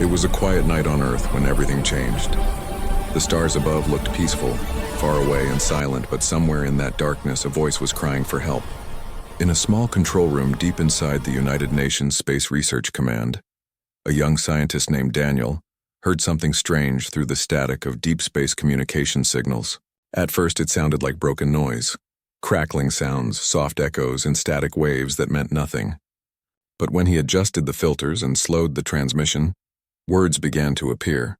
It was a quiet night on Earth when everything changed. The stars above looked peaceful, far away and silent, but somewhere in that darkness a voice was crying for help. In a small control room deep inside the United Nations Space Research Command, a young scientist named Daniel heard something strange through the static of deep space communication signals. At first it sounded like broken noise, crackling sounds, soft echoes, and static waves that meant nothing. But when he adjusted the filters and slowed the transmission, words began to appear.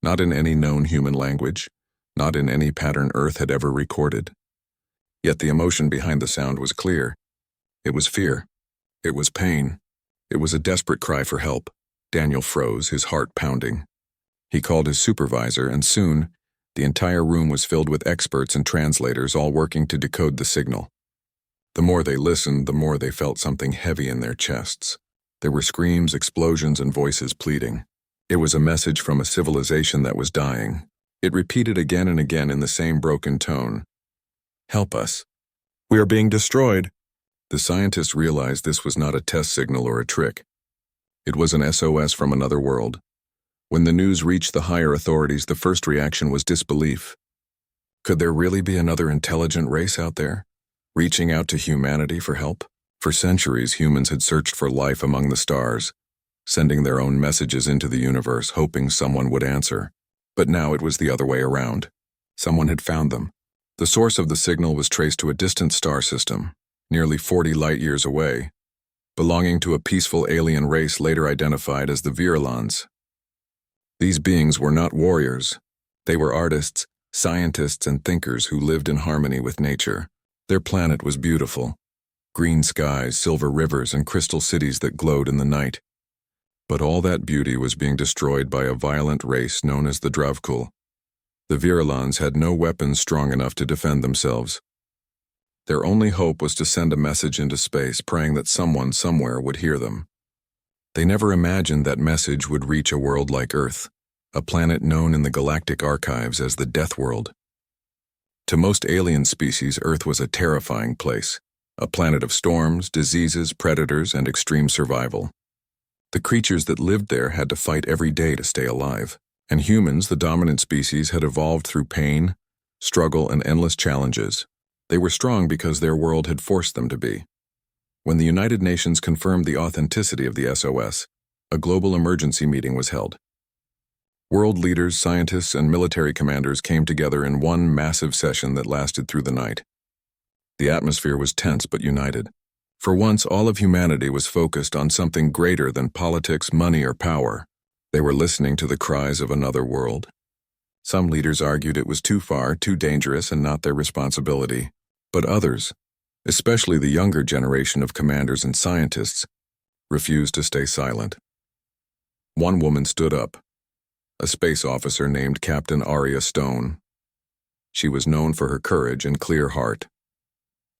Not in any known human language, not in any pattern Earth had ever recorded. Yet the emotion behind the sound was clear. It was fear. It was pain. It was a desperate cry for help. Daniel froze, his heart pounding. He called his supervisor, and soon, the entire room was filled with experts and translators all working to decode the signal. The more they listened, the more they felt something heavy in their chests. There were screams, explosions, and voices pleading. It was a message from a civilization that was dying. It repeated again and again in the same broken tone. "Help us. We are being destroyed." The scientists realized this was not a test signal or a trick. It was an SOS from another world. When the news reached the higher authorities, the first reaction was disbelief. Could there really be another intelligent race out there, reaching out to humanity for help? For centuries, humans had searched for life among the stars, sending their own messages into the universe, hoping someone would answer. But now it was the other way around. Someone had found them. The source of the signal was traced to a distant star system, nearly 40 light-years away, belonging to a peaceful alien race later identified as the Virulons. These beings were not warriors. They were artists, scientists, and thinkers who lived in harmony with nature. Their planet was beautiful. Green skies, silver rivers, and crystal cities that glowed in the night. But all that beauty was being destroyed by a violent race known as the Dravkul. The Virulons had no weapons strong enough to defend themselves. Their only hope was to send a message into space, praying that someone somewhere would hear them. They never imagined that message would reach a world like Earth, a planet known in the galactic archives as the Deathworld. To most alien species, Earth was a terrifying place, a planet of storms, diseases, predators, and extreme survival. The creatures that lived there had to fight every day to stay alive, and humans, the dominant species, had evolved through pain, struggle, and endless challenges. They were strong because their world had forced them to be. When the United Nations confirmed the authenticity of the SOS, a global emergency meeting was held. World leaders, scientists, and military commanders came together in one massive session that lasted through the night. The atmosphere was tense but united. For once, all of humanity was focused on something greater than politics, money, or power. They were listening to the cries of another world. Some leaders argued it was too far, too dangerous, and not their responsibility. But others, especially the younger generation of commanders and scientists, refused to stay silent. One woman stood up, a space officer named Captain Arya Stone. She was known for her courage and clear heart.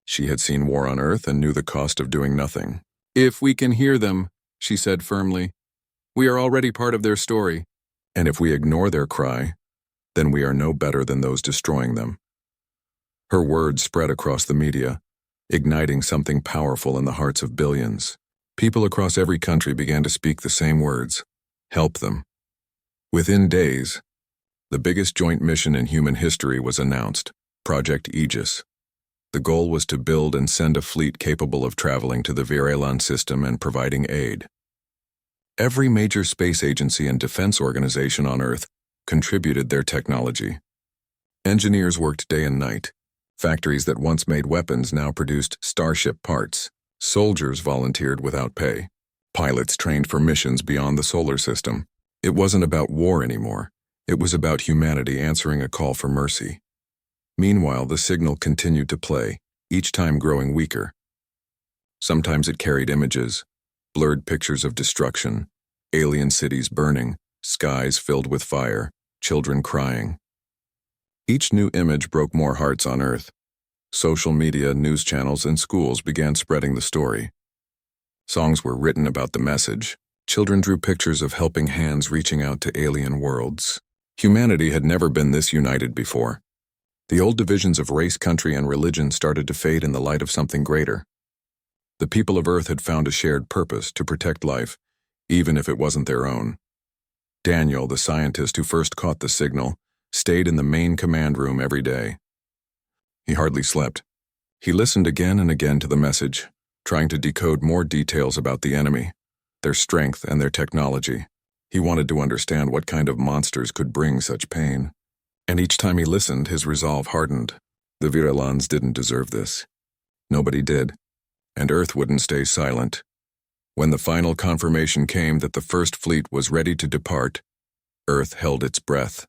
She had seen war on Earth and knew the cost of doing nothing. "If we can hear them," she said firmly, "we are already part of their story. And if we ignore their cry, then we are no better than those destroying them." Her words spread across the media, igniting something powerful in the hearts of billions. People across every country began to speak the same words: help them. Within days, the biggest joint mission in human history was announced, Project Aegis. The goal was to build and send a fleet capable of traveling to the Virulon system and providing aid. Every major space agency and defense organization on Earth contributed their technology. Engineers worked day and night. Factories that once made weapons now produced starship parts. Soldiers volunteered without pay. Pilots trained for missions beyond the solar system. It wasn't about war anymore. It was about humanity answering a call for mercy. Meanwhile, the signal continued to play, each time growing weaker. Sometimes it carried images, blurred pictures of destruction, alien cities burning, skies filled with fire, children crying. Each new image broke more hearts on Earth. Social media, news channels, and schools began spreading the story. Songs were written about the message. Children drew pictures of helping hands reaching out to alien worlds. Humanity had never been this united before. The old divisions of race, country, and religion started to fade in the light of something greater. The people of Earth had found a shared purpose to protect life, even if it wasn't their own. Daniel, the scientist who first caught the signal, stayed in the main command room every day. He hardly slept. He listened again and again to the message, trying to decode more details about the enemy, their strength and their technology. He wanted to understand what kind of monsters could bring such pain. And each time he listened, his resolve hardened. The Virelans didn't deserve this. Nobody did. And Earth wouldn't stay silent. When the final confirmation came that the First Fleet was ready to depart, Earth held its breath.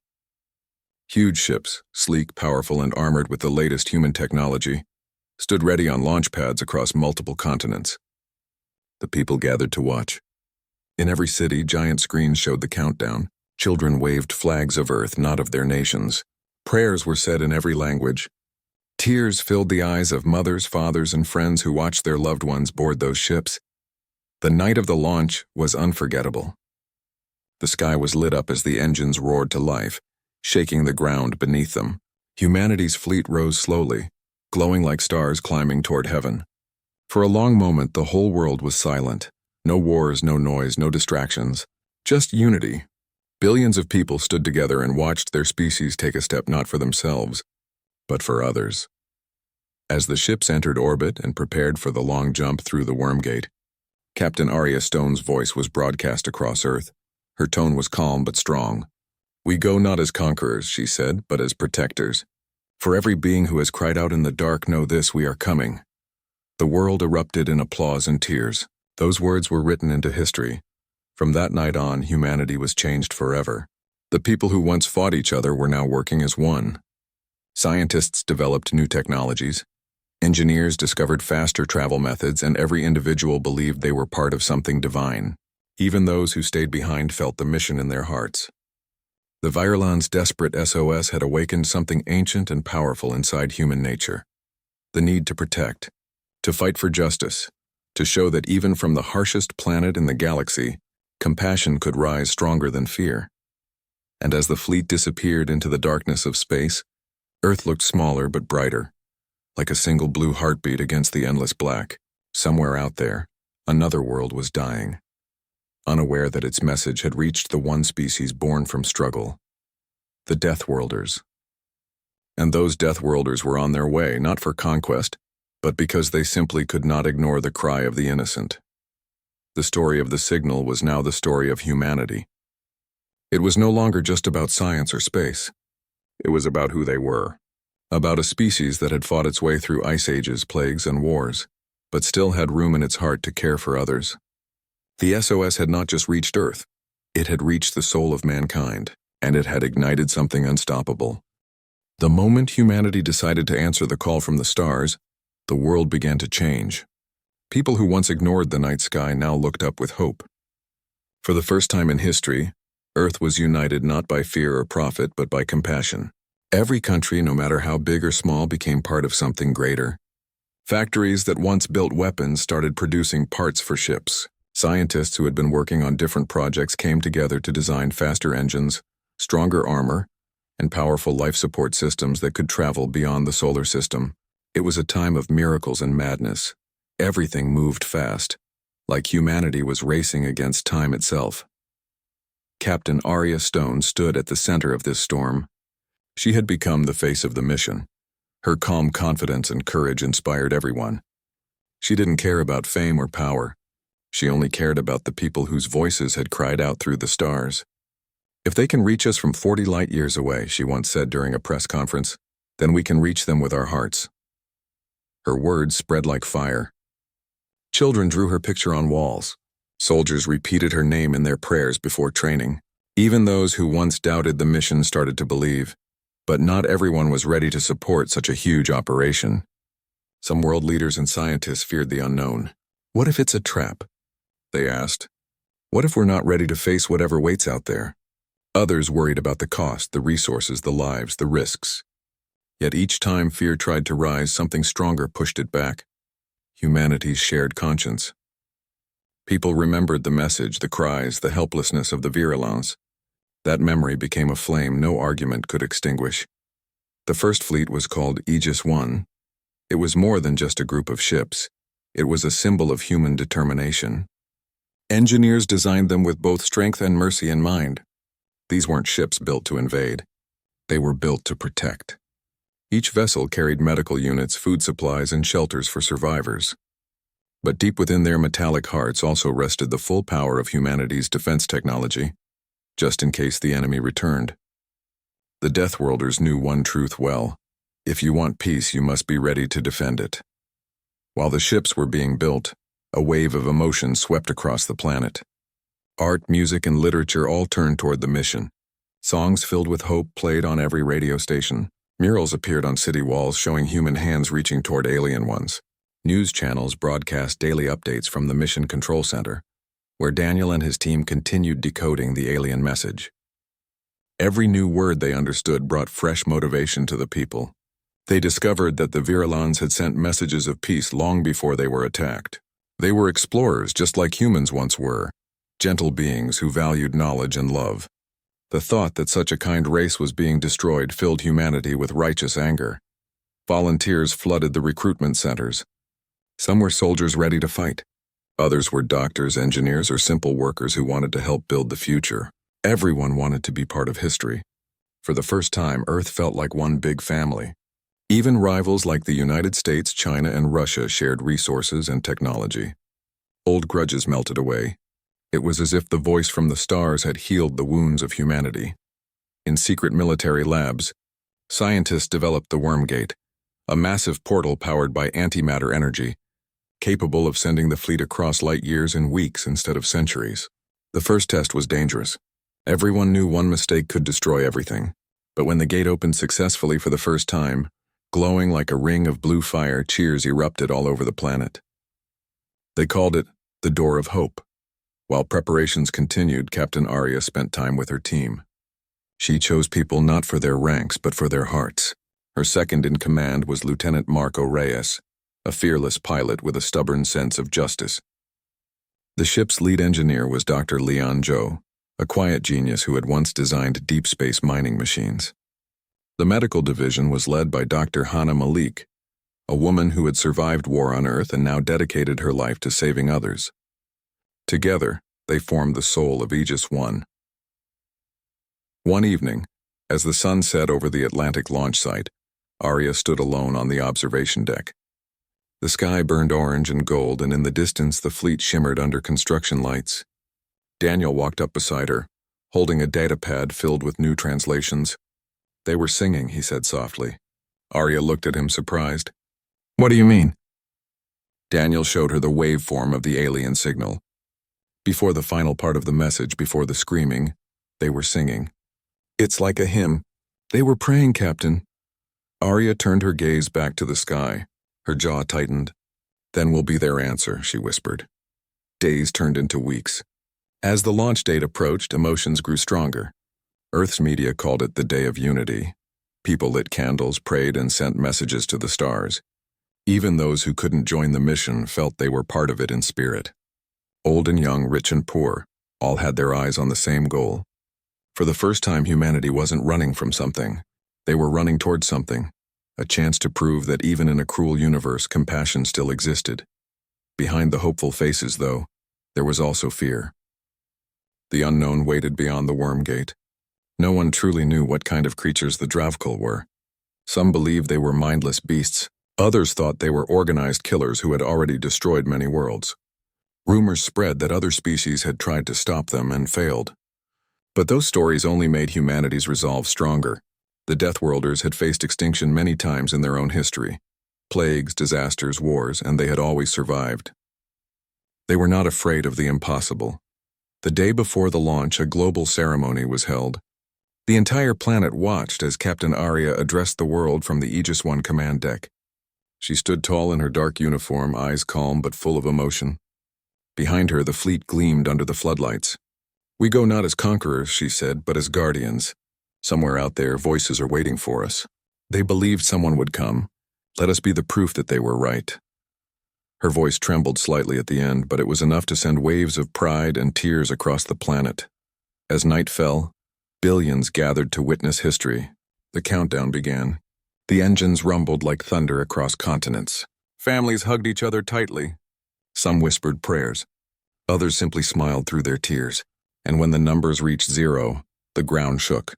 Huge ships, sleek, powerful, and armored with the latest human technology, stood ready on launch pads across multiple continents. The people gathered to watch. In every city, giant screens showed the countdown. Children waved flags of Earth, not of their nations. Prayers were said in every language. Tears filled the eyes of mothers, fathers, and friends who watched their loved ones board those ships. The night of the launch was unforgettable. The sky was lit up as the engines roared to life, shaking the ground beneath them. Humanity's fleet rose slowly, glowing like stars climbing toward heaven. For a long moment, the whole world was silent. No wars, no noise, no distractions. Just unity. Billions of people stood together and watched their species take a step not for themselves, but for others. As the ships entered orbit and prepared for the long jump through the worm gate, Captain Arya Stone's voice was broadcast across Earth. Her tone was calm but strong. "We go not as conquerors," she said, "but as protectors. For every being who has cried out in the dark, know this, we are coming." The world erupted in applause and tears. Those words were written into history. From that night on, humanity was changed forever. The people who once fought each other were now working as one. Scientists developed new technologies. Engineers discovered faster travel methods, and every individual believed they were part of something divine. Even those who stayed behind felt the mission in their hearts. The Virelans' desperate SOS had awakened something ancient and powerful inside human nature. The need to protect, to fight for justice, to show that even from the harshest planet in the galaxy, compassion could rise stronger than fear. And as the fleet disappeared into the darkness of space, Earth looked smaller but brighter, like a single blue heartbeat against the endless black. Somewhere out there, another world was dying, unaware that its message had reached the one species born from struggle, the Deathworlders. And those Deathworlders were on their way, not for conquest, but because they simply could not ignore the cry of the innocent. The story of the signal was now the story of humanity. It was no longer just about science or space. It was about who they were. About a species that had fought its way through ice ages, plagues, and wars, but still had room in its heart to care for others. The SOS had not just reached Earth. It had reached the soul of mankind, and it had ignited something unstoppable. The moment humanity decided to answer the call from the stars, the world began to change. People who once ignored the night sky now looked up with hope. For the first time in history, Earth was united not by fear or profit, but by compassion. Every country, no matter how big or small, became part of something greater. Factories that once built weapons started producing parts for ships. Scientists who had been working on different projects came together to design faster engines, stronger armor, and powerful life support systems that could travel beyond the solar system. It was a time of miracles and madness. Everything moved fast, like humanity was racing against time itself. Captain Arya Stone stood at the center of this storm. She had become the face of the mission. Her calm confidence and courage inspired everyone. She didn't care about fame or power. She only cared about the people whose voices had cried out through the stars. "If they can reach us from 40 light years away," she once said during a press conference, "then we can reach them with our hearts." Her words spread like fire. Children drew her picture on walls. Soldiers repeated her name in their prayers before training. Even those who once doubted the mission started to believe. But not everyone was ready to support such a huge operation. Some world leaders and scientists feared the unknown. What if it's a trap? They asked. What if we're not ready to face whatever waits out there? Others worried about the cost, the resources, the lives, the risks. Yet each time fear tried to rise, something stronger pushed it back. Humanity's shared conscience. People remembered the message, the cries, the helplessness of the Virelans. That memory became a flame no argument could extinguish. The First Fleet was called Aegis I. It was more than just a group of ships. It was a symbol of human determination. Engineers designed them with both strength and mercy in mind. These weren't ships built to invade. They were built to protect. Each vessel carried medical units, food supplies, and shelters for survivors. But deep within their metallic hearts also rested the full power of humanity's defense technology, just in case the enemy returned. The Deathworlders knew one truth well: if you want peace, you must be ready to defend it. While the ships were being built, a wave of emotion swept across the planet. Art, music, and literature all turned toward the mission. Songs filled with hope played on every radio station. Murals appeared on city walls showing human hands reaching toward alien ones. News channels broadcast daily updates from the Mission Control Center, where Daniel and his team continued decoding the alien message. Every new word they understood brought fresh motivation to the people. They discovered that the Virulons had sent messages of peace long before they were attacked. They were explorers just like humans once were, gentle beings who valued knowledge and love. The thought that such a kind race was being destroyed filled humanity with righteous anger. Volunteers flooded the recruitment centers. Some were soldiers ready to fight. Others were doctors, engineers, or simple workers who wanted to help build the future. Everyone wanted to be part of history. For the first time, Earth felt like one big family. Even rivals like the United States, China, and Russia shared resources and technology. Old grudges melted away. It was as if the voice from the stars had healed the wounds of humanity. In secret military labs, scientists developed the Wormgate, a massive portal powered by antimatter energy, capable of sending the fleet across light years in weeks instead of centuries. The first test was dangerous. Everyone knew one mistake could destroy everything. But when the gate opened successfully for the first time, glowing like a ring of blue fire, cheers erupted all over the planet. They called it the Door of Hope. While preparations continued, Captain Arya spent time with her team. She chose people not for their ranks but for their hearts. Her second in command was Lieutenant Marco Reyes, a fearless pilot with a stubborn sense of justice. The ship's lead engineer was Dr. Leon Zhou, a quiet genius who had once designed deep space mining machines. The medical division was led by Dr. Hana Malik, a woman who had survived war on Earth and now dedicated her life to saving others. Together, they formed the soul of Aegis 1. One evening, as the sun set over the Atlantic launch site, Arya stood alone on the observation deck. The sky burned orange and gold, and in the distance the fleet shimmered under construction lights. Daniel walked up beside her, holding a datapad filled with new translations. "They were singing," he said softly. Arya looked at him surprised. "What do you mean?" Daniel showed her the waveform of the alien signal. Before the final part of the message, before the screaming, they were singing. "It's like a hymn. They were praying, Captain." Arya turned her gaze back to the sky. Her jaw tightened. "Then will be their answer," she whispered. Days turned into weeks. As the launch date approached, emotions grew stronger. Earth's media called it the Day of Unity. People lit candles, prayed, and sent messages to the stars. Even those who couldn't join the mission felt they were part of it in spirit. Old and young, rich and poor, all had their eyes on the same goal. For the first time, humanity wasn't running from something. They were running towards something. A chance to prove that even in a cruel universe, compassion still existed. Behind the hopeful faces, though, there was also fear. The unknown waited beyond the Wormgate. No one truly knew what kind of creatures the Dravkul were. Some believed they were mindless beasts. Others thought they were organized killers who had already destroyed many worlds. Rumors spread that other species had tried to stop them and failed. But those stories only made humanity's resolve stronger. The Deathworlders had faced extinction many times in their own history. Plagues, disasters, wars, and they had always survived. They were not afraid of the impossible. The day before the launch, a global ceremony was held. The entire planet watched as Captain Arya addressed the world from the Aegis 1 command deck. She stood tall in her dark uniform, eyes calm but full of emotion. Behind her, the fleet gleamed under the floodlights. "We go not as conquerors," she said, "but as guardians. Somewhere out there, voices are waiting for us. They believed someone would come. Let us be the proof that they were right." Her voice trembled slightly at the end, but it was enough to send waves of pride and tears across the planet. As night fell, billions gathered to witness history. The countdown began. The engines rumbled like thunder across continents. Families hugged each other tightly. Some whispered prayers. Others simply smiled through their tears. And when the numbers reached 0, The ground shook.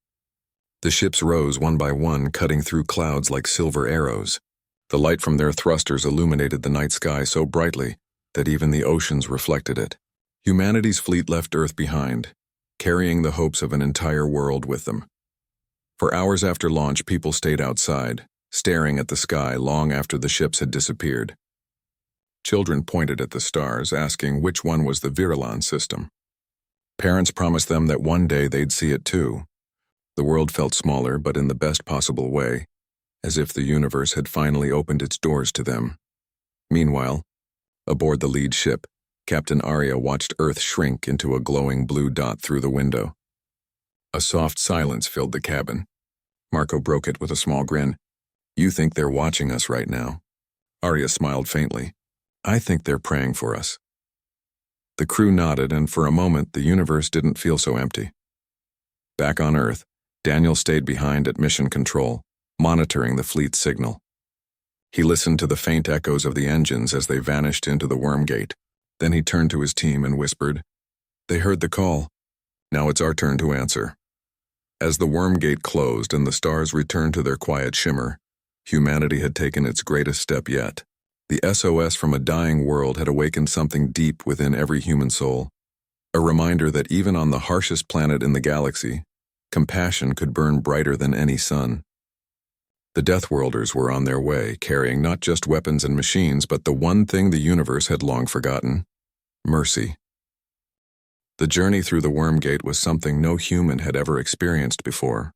The ships rose one by one, cutting through clouds like silver arrows. The light from their thrusters illuminated the night sky so brightly that even the oceans reflected it. Humanity's fleet left Earth behind, carrying the hopes of an entire world with them. For hours after launch, people stayed outside, staring at the sky long after the ships had disappeared. Children pointed at the stars, asking which one was the Virulon system. Parents promised them that one day they'd see it too. The world felt smaller, but in the best possible way, as if the universe had finally opened its doors to them. Meanwhile, aboard the lead ship, Captain Arya watched Earth shrink into a glowing blue dot through the window. A soft silence filled the cabin. Marco broke it with a small grin. "You think they're watching us right now?" Arya smiled faintly. "I think they're praying for us." The crew nodded, and for a moment the universe didn't feel so empty. Back on Earth, Daniel stayed behind at mission control, monitoring the fleet's signal. He listened to the faint echoes of the engines as they vanished into the worm gate. Then he turned to his team and whispered, "They heard the call. Now it's our turn to answer." As the worm gate closed and the stars returned to their quiet shimmer, humanity had taken its greatest step yet. The SOS from a dying world had awakened something deep within every human soul, a reminder that even on the harshest planet in the galaxy, compassion could burn brighter than any sun. The Deathworlders were on their way, carrying not just weapons and machines, but the one thing the universe had long forgotten: mercy. The journey through the worm gate was something no human had ever experienced before.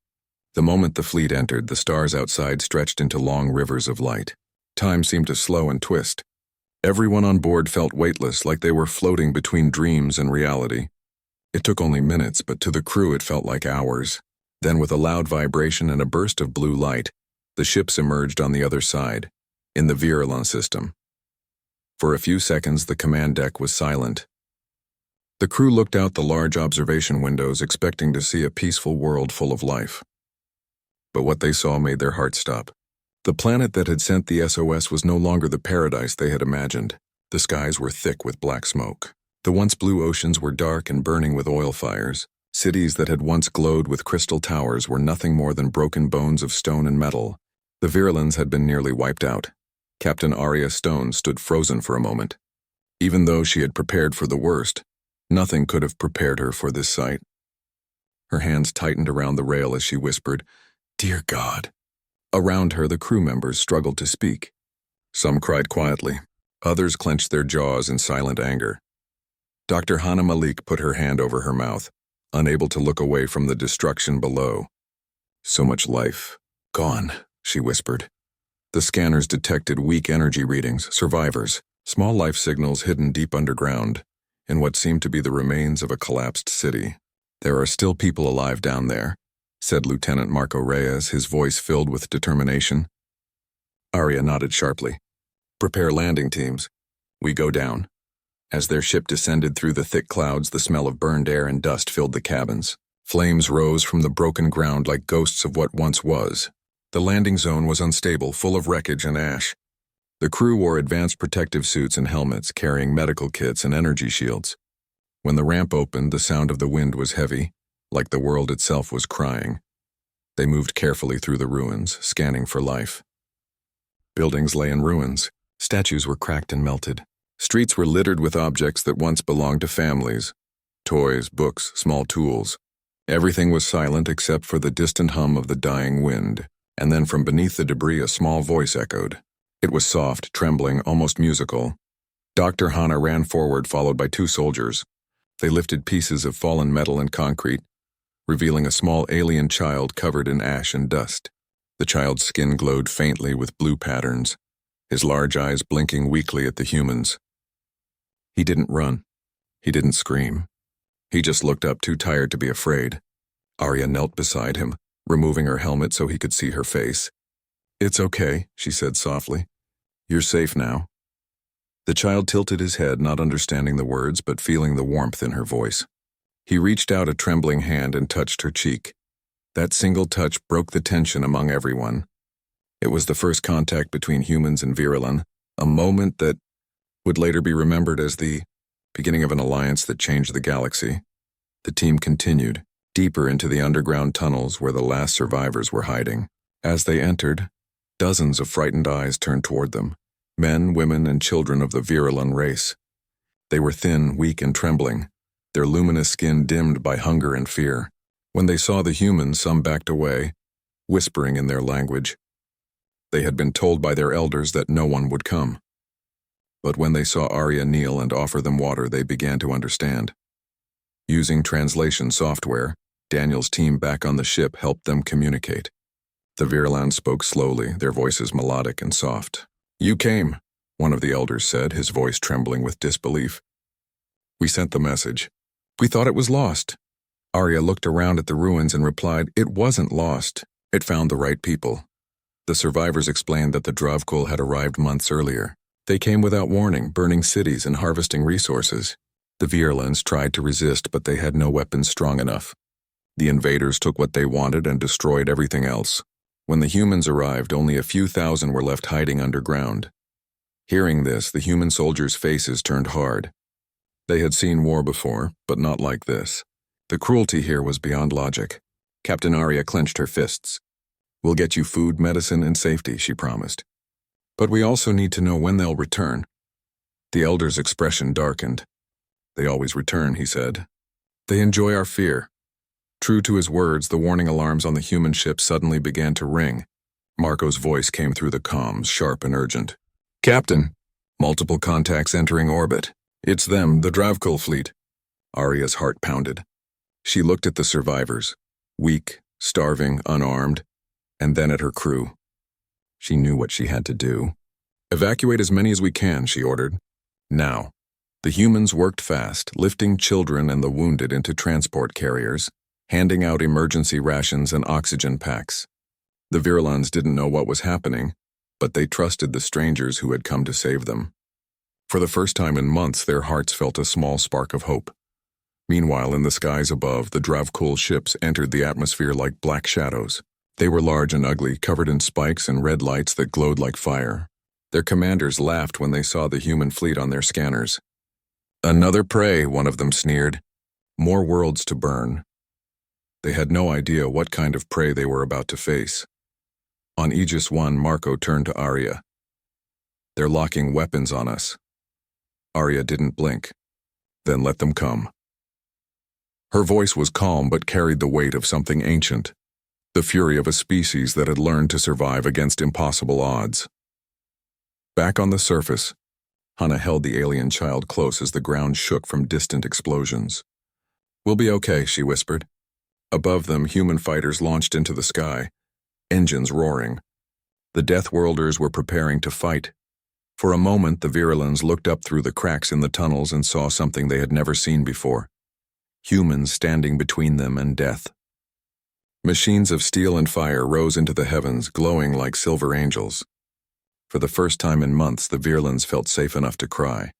The moment the fleet entered, the stars outside stretched into long rivers of light. Time seemed to slow and twist. Everyone on board felt weightless, like they were floating between dreams and reality. It took only minutes, but to the crew it felt like hours. Then, with a loud vibration and a burst of blue light, the ships emerged on the other side, in the Virulon system. For a few seconds, the command deck was silent. The crew looked out the large observation windows, expecting to see a peaceful world full of life. But what they saw made their hearts stop. The planet that had sent the SOS was no longer the paradise they had imagined. The skies were thick with black smoke. The once blue oceans were dark and burning with oil fires. Cities that had once glowed with crystal towers were nothing more than broken bones of stone and metal. The Virulons had been nearly wiped out. Captain Arya Stone stood frozen for a moment. Even though she had prepared for the worst, nothing could have prepared her for this sight. Her hands tightened around the rail as she whispered, "Dear God." Around her, the crew members struggled to speak. Some cried quietly. Others clenched their jaws in silent anger. Dr. Hana Malik put her hand over her mouth, unable to look away from the destruction below. "So much life. Gone," she whispered. The scanners detected weak energy readings, survivors, small life signals hidden deep underground, in what seemed to be the remains of a collapsed city. "There are still people alive down there," said Lieutenant Marco Reyes, his voice filled with determination. Arya nodded sharply. "Prepare landing teams. We go down." As their ship descended through the thick clouds, the smell of burned air and dust filled the cabins. Flames rose from the broken ground like ghosts of what once was. The landing zone was unstable, full of wreckage and ash. The crew wore advanced protective suits and helmets, carrying medical kits and energy shields. When the ramp opened, the sound of the wind was heavy, like the world itself was crying. They moved carefully through the ruins, scanning for life. Buildings lay in ruins. Statues were cracked and melted. Streets were littered with objects that once belonged to families. Toys, books, small tools. Everything was silent except for the distant hum of the dying wind. And then from beneath the debris a small voice echoed. It was soft, trembling, almost musical. Dr. Hana ran forward, followed by two soldiers. They lifted pieces of fallen metal and concrete, revealing a small alien child covered in ash and dust. The child's skin glowed faintly with blue patterns, his large eyes blinking weakly at the humans. He didn't run. He didn't scream. He just looked up, too tired to be afraid. Arya knelt beside him, removing her helmet so he could see her face. "It's okay," she said softly. "You're safe now." The child tilted his head, not understanding the words, but feeling the warmth in her voice. He reached out a trembling hand and touched her cheek. That single touch broke the tension among everyone. It was the first contact between humans and Virulon, a moment that would later be remembered as the beginning of an alliance that changed the galaxy. The team continued, deeper into the underground tunnels where the last survivors were hiding. As they entered, dozens of frightened eyes turned toward them, men, women, and children of the Virilan race. They were thin, weak, and trembling, their luminous skin dimmed by hunger and fear. When they saw the humans, some backed away, whispering in their language. They had been told by their elders that no one would come. But when they saw Arya kneel and offer them water, they began to understand. Using translation software, Daniel's team back on the ship helped them communicate. The Virilan spoke slowly, their voices melodic and soft. "You came," one of the elders said, his voice trembling with disbelief. "We sent the message. We thought it was lost." Arya looked around at the ruins and replied, "It wasn't lost. It found the right people." The survivors explained that the Dravkul had arrived months earlier. They came without warning, burning cities and harvesting resources. The Virilans tried to resist, but they had no weapons strong enough. The invaders took what they wanted and destroyed everything else. When the humans arrived, only a few thousand were left hiding underground. Hearing this, the human soldiers' faces turned hard. They had seen war before, but not like this. The cruelty here was beyond logic. Captain Arya clenched her fists. "We'll get you food, medicine, and safety," she promised. "But we also need to know when they'll return." The elder's expression darkened. "They always return," he said. "They enjoy our fear." True to his words, the warning alarms on the human ship suddenly began to ring. Marco's voice came through the comms, sharp and urgent. "Captain, multiple contacts entering orbit. It's them, the Dravkul fleet." Arya's heart pounded. She looked at the survivors, weak, starving, unarmed, and then at her crew. She knew what she had to do. "Evacuate as many as we can," she ordered. Now. The humans worked fast, lifting children and the wounded into transport carriers, handing out emergency rations and oxygen packs. The Virilans didn't know what was happening, but they trusted the strangers who had come to save them. For the first time in months, their hearts felt a small spark of hope. Meanwhile, in the skies above, the Dravkul ships entered the atmosphere like black shadows. They were large and ugly, covered in spikes and red lights that glowed like fire. Their commanders laughed when they saw the human fleet on their scanners. "Another prey," one of them sneered. "More worlds to burn." They had no idea what kind of prey they were about to face. On Aegis 1, Marco turned to Arya. "They're locking weapons on us." Arya didn't blink. "Then let them come." Her voice was calm but carried the weight of something ancient, the fury of a species that had learned to survive against impossible odds. Back on the surface, Hannah held the alien child close as the ground shook from distant explosions. "We'll be okay," she whispered. Above them, human fighters launched into the sky, engines roaring. The Deathworlders were preparing to fight. For a moment, the Virilans looked up through the cracks in the tunnels and saw something they had never seen before. Humans standing between them and death. Machines of steel and fire rose into the heavens, glowing like silver angels. For the first time in months, the Virilans felt safe enough to cry.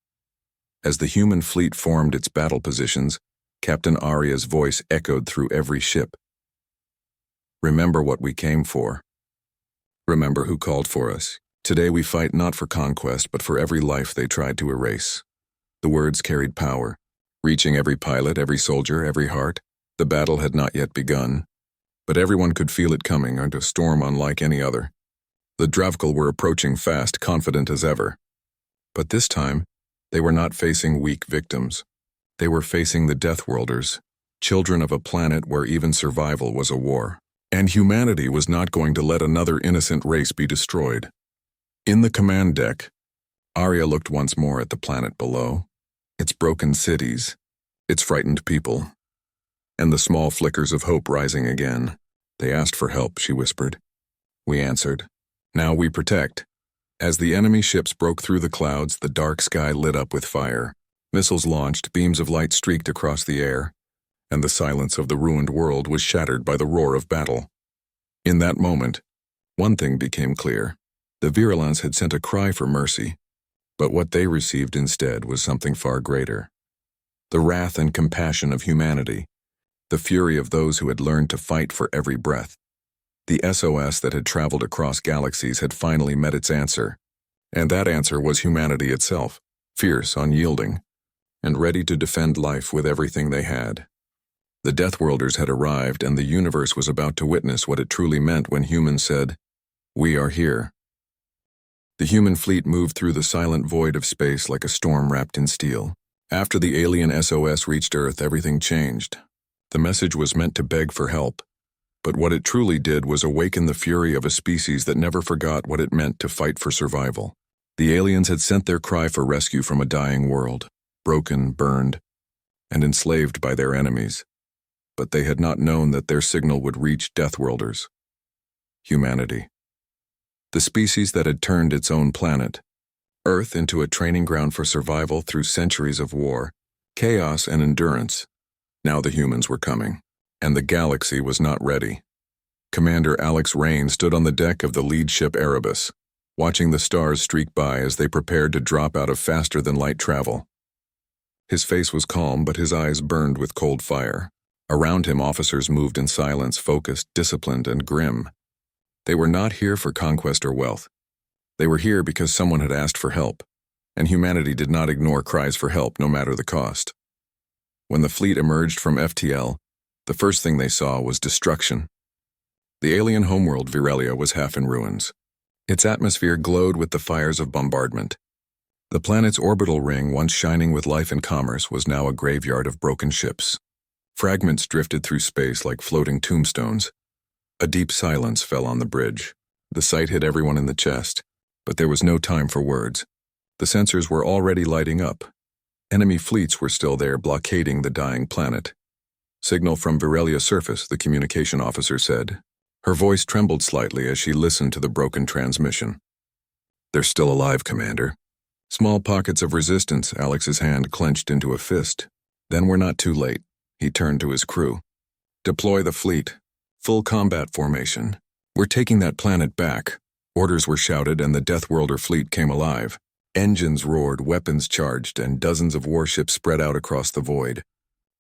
As the human fleet formed its battle positions, Captain Arya's voice echoed through every ship. "Remember what we came for. Remember who called for us. Today we fight not for conquest, but for every life they tried to erase." The words carried power, reaching every pilot, every soldier, every heart. The battle had not yet begun, but everyone could feel it coming, and a storm unlike any other. The Dravkul were approaching fast, confident as ever. But this time, they were not facing weak victims. They were facing the Deathworlders, children of a planet where even survival was a war. And humanity was not going to let another innocent race be destroyed. In the command deck, Arya looked once more at the planet below, its broken cities, its frightened people, and the small flickers of hope rising again. "They asked for help," she whispered. "We answered. Now we protect." As the enemy ships broke through the clouds, the dark sky lit up with fire. Missiles launched, beams of light streaked across the air, and the silence of the ruined world was shattered by the roar of battle. In that moment, one thing became clear. The Virilans had sent a cry for mercy, but what they received instead was something far greater. The wrath and compassion of humanity, the fury of those who had learned to fight for every breath. The SOS that had traveled across galaxies had finally met its answer, and that answer was humanity itself, fierce, unyielding, and ready to defend life with everything they had. The Deathworlders had arrived, and the universe was about to witness what it truly meant when humans said, "We are here." The human fleet moved through the silent void of space like a storm wrapped in steel. After the alien SOS reached Earth, everything changed. The message was meant to beg for help, but what it truly did was awaken the fury of a species that never forgot what it meant to fight for survival. The aliens had sent their cry for rescue from a dying world, broken, burned, and enslaved by their enemies. But they had not known that their signal would reach Deathworlders. Humanity. The species that had turned its own planet, Earth, into a training ground for survival through centuries of war, chaos, and endurance. Now the humans were coming, and the galaxy was not ready. Commander Alex Rain stood on the deck of the lead ship Erebus, watching the stars streak by as they prepared to drop out of faster-than-light travel. His face was calm, but his eyes burned with cold fire. Around him, officers moved in silence, focused, disciplined, and grim. They were not here for conquest or wealth. They were here because someone had asked for help, and humanity did not ignore cries for help no matter the cost. When the fleet emerged from FTL, the first thing they saw was destruction. The alien homeworld Virelia was half in ruins. Its atmosphere glowed with the fires of bombardment. The planet's orbital ring, once shining with life and commerce, was now a graveyard of broken ships. Fragments drifted through space like floating tombstones. A deep silence fell on the bridge. The sight hit everyone in the chest, but there was no time for words. The sensors were already lighting up. Enemy fleets were still there, blockading the dying planet. "Signal from Virelia surface," the communication officer said. Her voice trembled slightly as she listened to the broken transmission. "They're still alive, Commander." Small pockets of resistance. Alex's hand clenched into a fist. Then we're not too late. He turned to his crew. "Deploy the fleet. Full combat formation. We're taking that planet back." Orders were shouted, and the Deathworlder fleet came alive. Engines roared, weapons charged, and dozens of warships spread out across the void.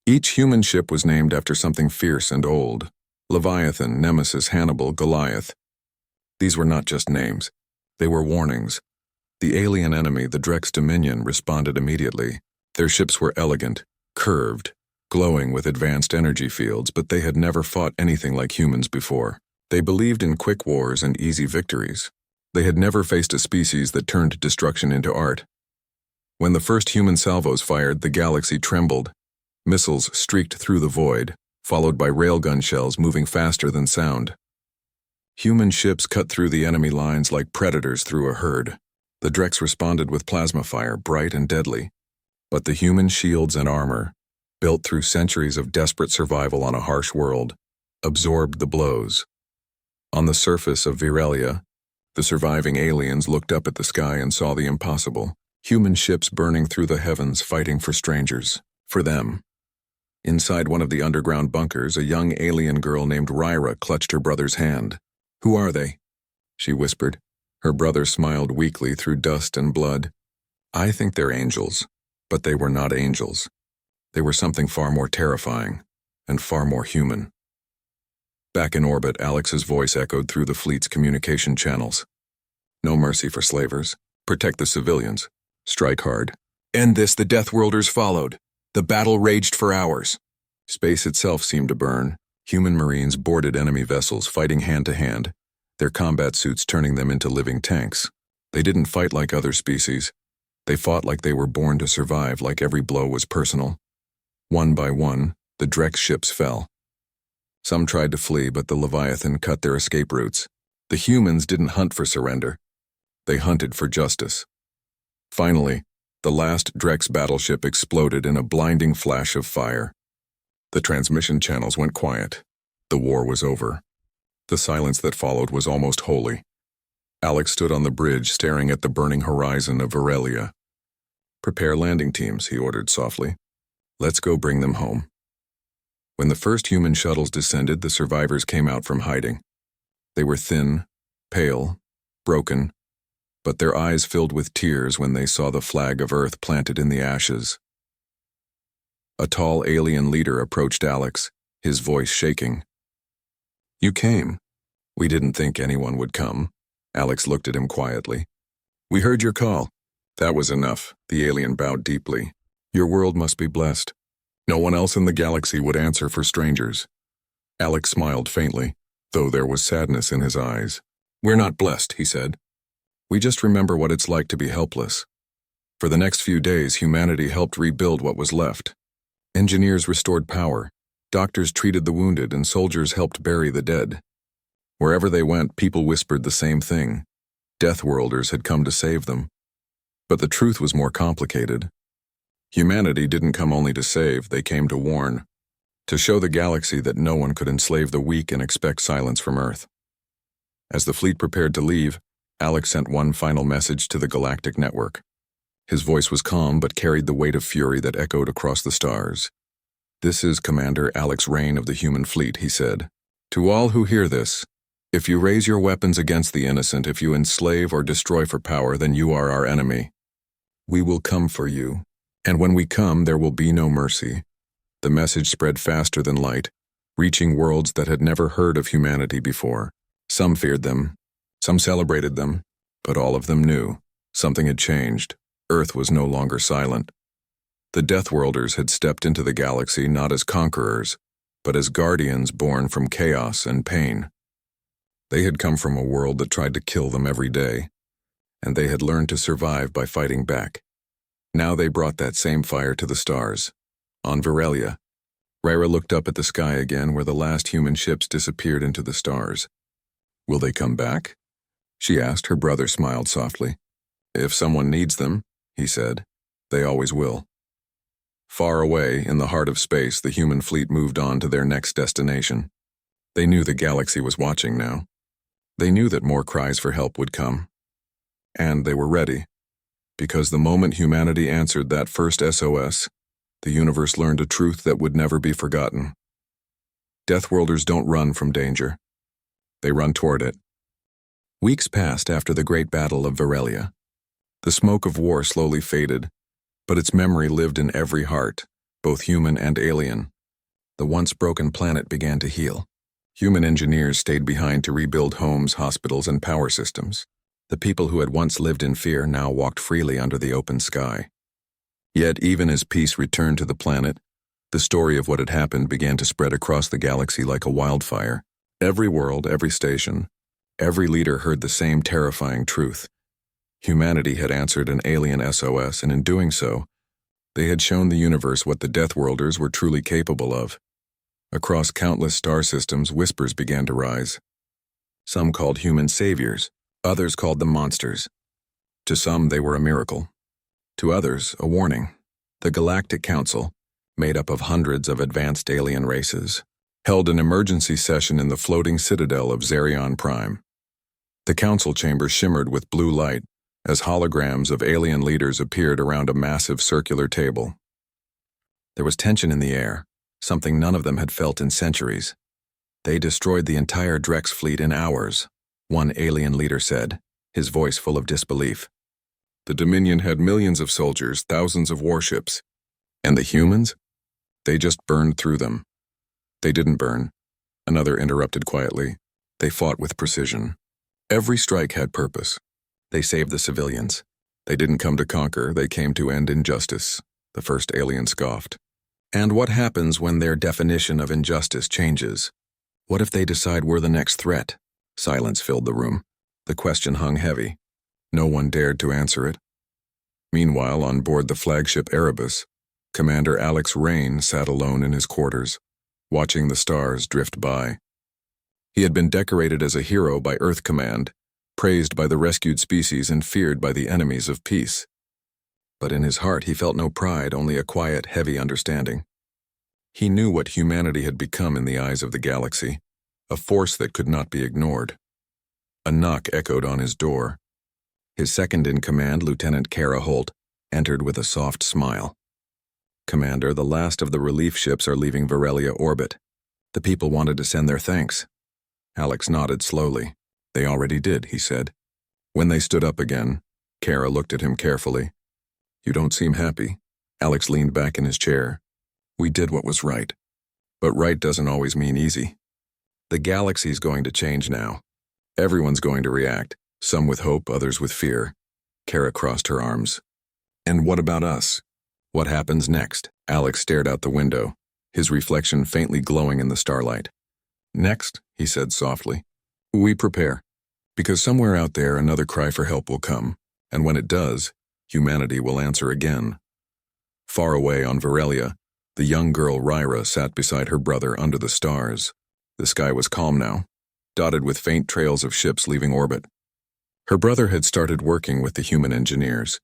Each human ship was named after something fierce and old. Leviathan, Nemesis, Hannibal, Goliath. These were not just names. They were warnings. The alien enemy, the Drex Dominion, responded immediately. Their ships were elegant, curved, glowing with advanced energy fields, but they had never fought anything like humans before. They believed in quick wars and easy victories. They had never faced a species that turned destruction into art. When the first human salvos fired, the galaxy trembled. Missiles streaked through the void, followed by railgun shells moving faster than sound. Human ships cut through the enemy lines like predators through a herd. The Drex responded with plasma fire, bright and deadly. But the human shields and armor, built through centuries of desperate survival on a harsh world, absorbed the blows. On the surface of Virelia, the surviving aliens looked up at the sky and saw the impossible. Human ships burning through the heavens, fighting for strangers, for them. Inside one of the underground bunkers, a young alien girl named Ryra clutched her brother's hand. "Who are they?" she whispered. Her brother smiled weakly through dust and blood. "I think they're angels." But they were not angels. They were something far more terrifying, and far more human. Back in orbit, Alex's voice echoed through the fleet's communication channels. "No mercy for slavers. Protect the civilians. Strike hard. End this." The Deathworlders followed. The battle raged for hours. Space itself seemed to burn. Human Marines boarded enemy vessels, fighting hand-to-hand, their combat suits turning them into living tanks. They didn't fight like other species. They fought like they were born to survive, like every blow was personal. One by one, the Drex ships fell. Some tried to flee, but the Leviathan cut their escape routes. The humans didn't hunt for surrender. They hunted for justice. Finally, the last Drex battleship exploded in a blinding flash of fire. The transmission channels went quiet. The war was over. The silence that followed was almost holy. Alex stood on the bridge, staring at the burning horizon of Virelia. "Prepare landing teams," he ordered softly. "Let's go bring them home." When the first human shuttles descended, the survivors came out from hiding. They were thin, pale, broken, but their eyes filled with tears when they saw the flag of Earth planted in the ashes. A tall alien leader approached Alex, his voice shaking. "You came. We didn't think anyone would come." Alex looked at him quietly. "We heard your call." "That was enough." The alien bowed deeply. "Your world must be blessed. No one else in the galaxy would answer for strangers. Alex smiled faintly, though there was sadness in his eyes. "We're not blessed," he said. "We just remember what it's like to be helpless." For the next few days, humanity helped rebuild what was left. Engineers restored power, doctors treated the wounded, and soldiers helped bury the dead. Wherever they went, people whispered the same thing. Deathworlders had come to save them. But the truth was more complicated. Humanity didn't come only to save, they came to warn. To show the galaxy that no one could enslave the weak and expect silence from Earth. As the fleet prepared to leave, Alex sent one final message to the Galactic Network. His voice was calm but carried the weight of fury that echoed across the stars. "This is Commander Alex Rain of the human fleet," he said. "To all who hear this, if you raise your weapons against the innocent, if you enslave or destroy for power, then you are our enemy. We will come for you, and when we come, there will be no mercy." The message spread faster than light, reaching worlds that had never heard of humanity before. Some feared them, some celebrated them, but all of them knew something had changed. Earth was no longer silent. The Deathworlders had stepped into the galaxy not as conquerors, but as guardians born from chaos and pain. They had come from a world that tried to kill them every day, and they had learned to survive by fighting back. Now they brought that same fire to the stars. On Varelia, Rhaera looked up at the sky again where the last human ships disappeared into the stars. "Will they come back?" she asked. Her brother smiled softly. "If someone needs them," he said, "they always will." Far away, in the heart of space, the human fleet moved on to their next destination. They knew the galaxy was watching now. They knew that more cries for help would come. And they were ready, because the moment humanity answered that first SOS, the universe learned a truth that would never be forgotten. Deathworlders don't run from danger. They run toward it. Weeks passed after the great battle of Varelia. The smoke of war slowly faded, but its memory lived in every heart, both human and alien. The once broken planet began to heal. Human engineers stayed behind to rebuild homes, hospitals, and power systems. The people who had once lived in fear now walked freely under the open sky. Yet, even as peace returned to the planet, the story of what had happened began to spread across the galaxy like a wildfire. Every world, every station, every leader heard the same terrifying truth. Humanity had answered an alien SOS, and in doing so, they had shown the universe what the Deathworlders were truly capable of. Across countless star systems, whispers began to rise. Some called humans saviors, others called them monsters. To some, they were a miracle. To others, a warning. The Galactic Council, made up of hundreds of advanced alien races, held an emergency session in the floating citadel of Zerion Prime. The council chamber shimmered with blue light as holograms of alien leaders appeared around a massive circular table. There was tension in the air, something none of them had felt in centuries. "They destroyed the entire Drex fleet in hours," one alien leader said, his voice full of disbelief. "The Dominion had millions of soldiers, thousands of warships. And the humans? They just burned through them." "They didn't burn," another interrupted quietly. "They fought with precision. Every strike had purpose. They saved the civilians. They didn't come to conquer, they came to end injustice," the first alien scoffed. "And what happens when their definition of injustice changes? What if they decide we're the next threat?" Silence filled the room. The question hung heavy. No one dared to answer it. Meanwhile, on board the flagship Erebus, Commander Alex Rain sat alone in his quarters, watching the stars drift by. He had been decorated as a hero by Earth Command, praised by the rescued species and feared by the enemies of peace. But in his heart he felt no pride, only a quiet, heavy understanding. He knew what humanity had become in the eyes of the galaxy, a force that could not be ignored. A knock echoed on his door. His second-in-command, Lieutenant Kara Holt, entered with a soft smile. "Commander, the last of the relief ships are leaving Varelia orbit. The people wanted to send their thanks." Alex nodded slowly. "They already did," he said. When they stood up again, Kara looked at him carefully. "You don't seem happy." Alex leaned back in his chair. "We did what was right. But right doesn't always mean easy. The galaxy's going to change now. Everyone's going to react, some with hope, others with fear." Kara crossed her arms. "And what about us? What happens next? Alex stared out the window, his reflection faintly glowing in the starlight. Next, he said softly, we prepare. Because somewhere out there another cry for help will come, and when it does, humanity will answer again. Far away on Varelia, the young girl Ryra sat beside her brother under the stars. The sky was calm now, dotted with faint trails of ships leaving orbit. Her brother had started working with the human engineers,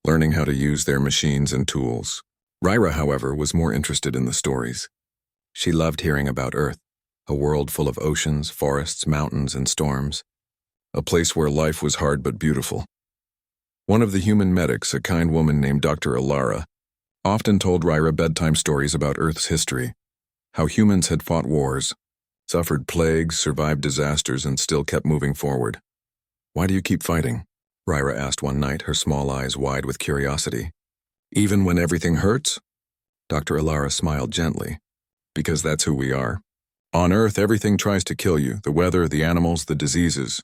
learning how to use their machines and tools. Ryra, however, was more interested in the stories. She loved hearing about Earth, a world full of oceans, forests, mountains, and storms. A place where life was hard but beautiful. One of the human medics, a kind woman named Dr. Alara, often told Ryra bedtime stories about Earth's history, how humans had fought wars, suffered plagues, survived disasters, and still kept moving forward. Why do you keep fighting? Ryra asked one night, her small eyes wide with curiosity. Even when everything hurts? Dr. Alara smiled gently. Because that's who we are. On Earth, everything tries to kill you, the weather, the animals, the diseases.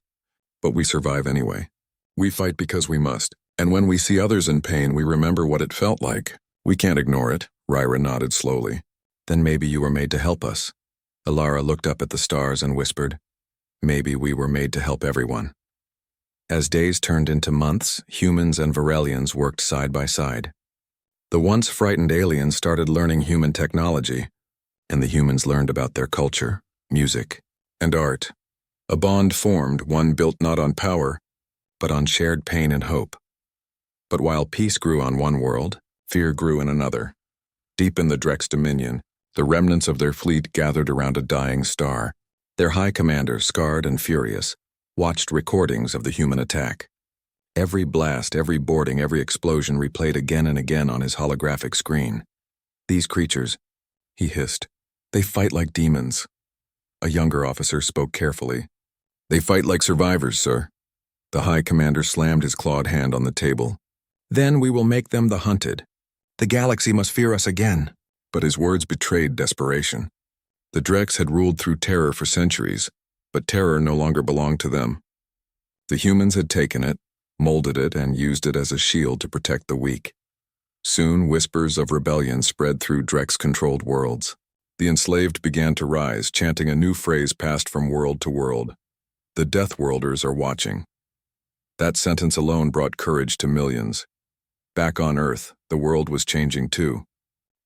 But we survive anyway. We fight because we must. And when we see others in pain, we remember what it felt like. We can't ignore it, Ryra nodded slowly. Then maybe you were made to help us. Alara looked up at the stars and whispered, maybe we were made to help everyone. As days turned into months, humans and Varelians worked side by side. The once frightened aliens started learning human technology, and the humans learned about their culture, music, and art. A bond formed, one built not on power, but on shared pain and hope. But while peace grew on one world, fear grew in another. Deep in the Drex Dominion, the remnants of their fleet gathered around a dying star. Their high commander, scarred and furious, watched recordings of the human attack. Every blast, every boarding, every explosion replayed again and again on his holographic screen. These creatures, he hissed, they fight like demons. A younger officer spoke carefully. They fight like survivors, sir. The high commander slammed his clawed hand on the table. Then we will make them the hunted. The galaxy must fear us again. But his words betrayed desperation. The Drex had ruled through terror for centuries, but terror no longer belonged to them. The humans had taken it, molded it, and used it as a shield to protect the weak. Soon, whispers of rebellion spread through Drex-controlled worlds. The enslaved began to rise, chanting a new phrase passed from world to world. The Deathworlders are watching. That sentence alone brought courage to millions. Back on Earth, the world was changing too.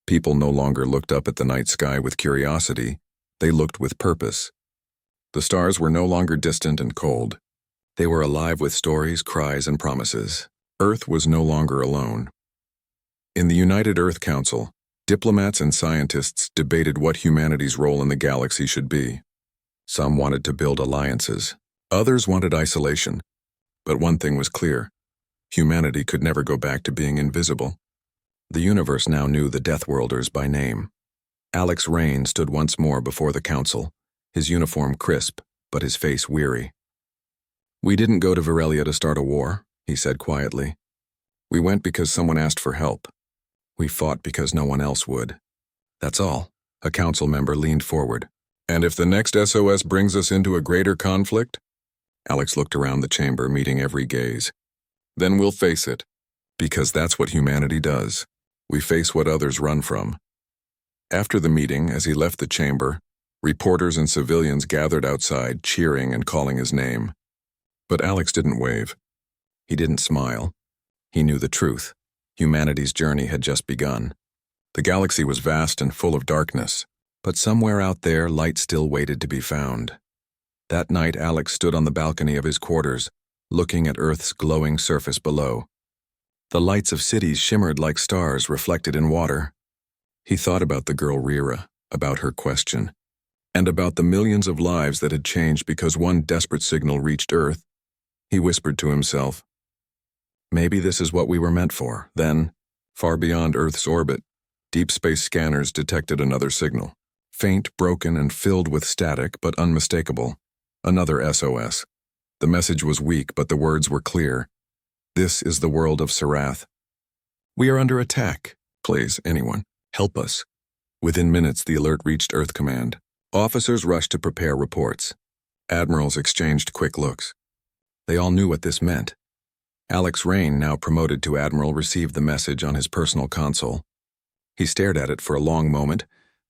People no longer looked up at the night sky with curiosity, they looked with purpose. The stars were no longer distant and cold. They were alive with stories, cries, and promises. Earth was no longer alone. In the United Earth Council, diplomats and scientists debated what humanity's role in the galaxy should be. Some wanted to build alliances. Others wanted isolation. But one thing was clear. Humanity could never go back to being invisible. The universe now knew the Deathworlders by name. Alex Rain stood once more before the council, his uniform crisp, but his face weary. We didn't go to Varelia to start a war, he said quietly. We went because someone asked for help. We fought because no one else would. That's all. A council member leaned forward. And if the next SOS brings us into a greater conflict? Alex looked around the chamber, meeting every gaze. Then we'll face it. Because that's what humanity does. We face what others run from. After the meeting, as he left the chamber, reporters and civilians gathered outside, cheering and calling his name. But Alex didn't wave. He didn't smile. He knew the truth. Humanity's journey had just begun. The galaxy was vast and full of darkness, but somewhere out there, light still waited to be found. That night, Alex stood on the balcony of his quarters, looking at Earth's glowing surface below. The lights of cities shimmered like stars reflected in water. He thought about the girl Rira, about her question, and about the millions of lives that had changed because one desperate signal reached Earth. He whispered to himself, maybe this is what we were meant for. Then, far beyond Earth's orbit, deep space scanners detected another signal. Faint, broken, and filled with static, but unmistakable. Another SOS. The message was weak, but the words were clear. This is the world of Sarath. We are under attack. Please, anyone, help us. Within minutes, the alert reached Earth Command. Officers rushed to prepare reports. Admirals exchanged quick looks. They all knew what this meant. Alex Rain, now promoted to admiral, received the message on his personal console. He stared at it for a long moment,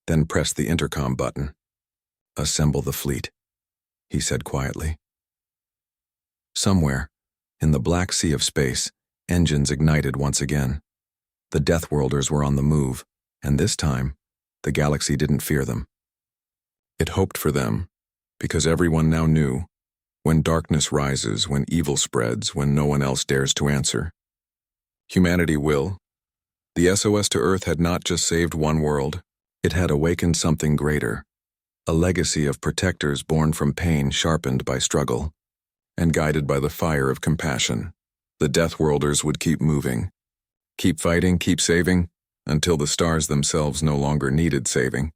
then pressed the intercom button. "Assemble the fleet," he said quietly. Somewhere, in the black sea of space, engines ignited once again. The Deathworlders were on the move, and this time, the galaxy didn't fear them. It hoped for them, because everyone now knew, when darkness rises, when evil spreads, when no one else dares to answer, humanity will. The SOS to Earth had not just saved one world, it had awakened something greater, a legacy of protectors born from pain, sharpened by struggle, and guided by the fire of compassion. The Deathworlders would keep moving, keep fighting, keep saving, until the stars themselves no longer needed saving.